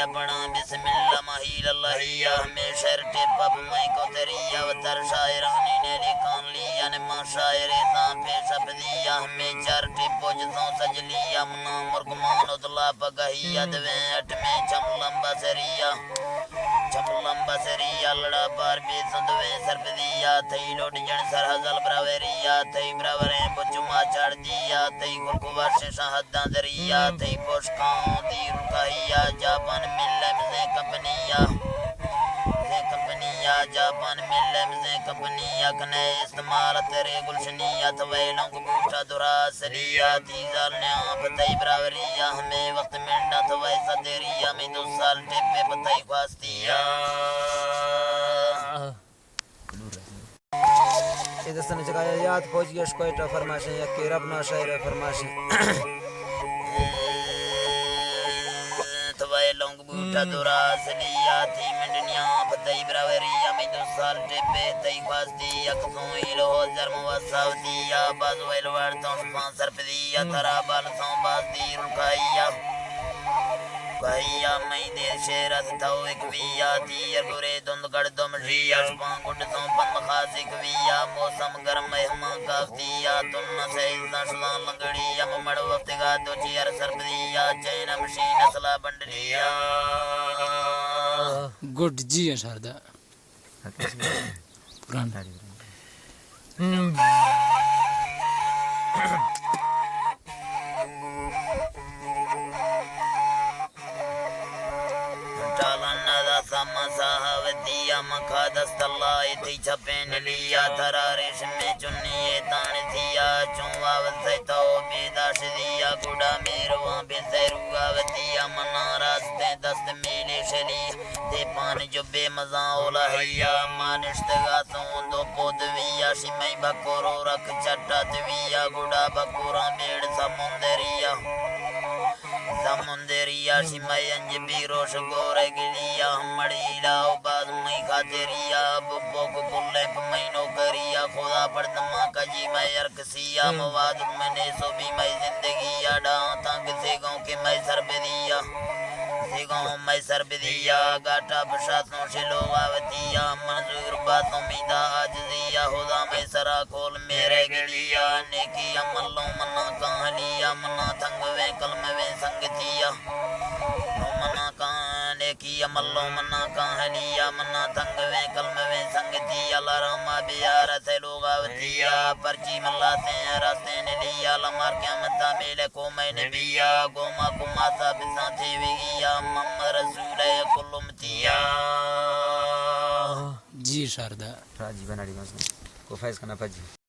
लिया बना बिस्मिल्लाह माहिल्लाहिया में शर्टे पब मैं को तेरिया वतर शायरानी ने लिखान लिया ने मां शायरे सा पेश अपदिया में चारटे पोजों सजलिया मना मुर्गमान उतला पगहिया दवे अट में चमलंबा सरिया लड़ा पार भी सुंदवे सरपदिया थई लोट जन सरहजल ब्रावरिया थई ब्रावरे बुचुमा चढ़ दिया थई गुरकुवर से शहदा दरिया थई पोषकाओं दी रुकाइया जापान मिलम से कंपनिया जापान मिलम से कंपनिया कने इस्तेमाल तेरे गुलशनिया थवे लोग बूटा दुरा सरिया तीजल ने पतई ब्रावरिया हमें वक्त मिलना थवे सदरिया में 2 साल टेपे पतई खास्तिया इधर से जगह याद पहुंच गया कोयटा फरमाशे या के रब ना शायर फरमाशे तवे लोग बूटा दुरा सलिया थी मंडनिया पतई ब्रावरिया में 2 साल टेपे तई खास्तिया कसों इलो जर्म वसावदिया बाजवेल वर्तों स्पॉन्सर पदिया तरा बाल सों बाजी रुकाइया भैया मैं देर शेरत थाओ एक विया तीर गुरे धुंध गड़ दुम रिया स्पां गुड सों बंद खासिक विया मौसम गर्म मेहमान काफ्तिया तुन्न से नशला लंगड़िया ममड़ वक्त गा दो चियर सरबदिया चैन मशीन असला बंडरिया गुड जी शारदा पुराना दिया मखा दस्तल्लाई थी छपेन लिया थरा रेशमे चुन्नी तान थिया चुवावत से तो बेदाश दिया गुड़ा मेरवा बेसरुआ वतिया मना रास्ते दस्त मेले शली दे पान जो बेमजा ओला हैया मानिश्तगा सों दो पोदविया शिमई बकोरो रख चट्टा तविया गुड़ा बकोरा बेड़ समुंदरिया शिमई अंज बीरोश गोरे गिलिया हमड़ी लाओ बाद मई खातेरिया बुब्बो को कुल्ले पमई नौकरिया खुदा पड़तमा कजी मैं अरकसिया मवाद मैंने सो भी मैं जिंदगी याडा तंग से गाँव के मैं सरबदिया मैं सरबदिया गाटा प्रशासनों से लोग आवतिया मंजूर बातों मीदा आज दिया खुदा मैं सरा खोल मेरे गिलिया नेकी अमलों मना कहानिया मना थंग वे कलम वे संगतिया मना कहाने की अमलों मना कहानिया मना थंग वे कलम वे संगतिया लरमा बियार से लोग आवतिया पर्ची मल्लाते रास्ते ने लिया लमार क्या मता मेले को मैंने बिया गोमा कुमासा बिसा थे विगिया मोहम्मद रसूल कुलुमतिया जी शारदा राजी बनाड़ी को फैज करना पाजी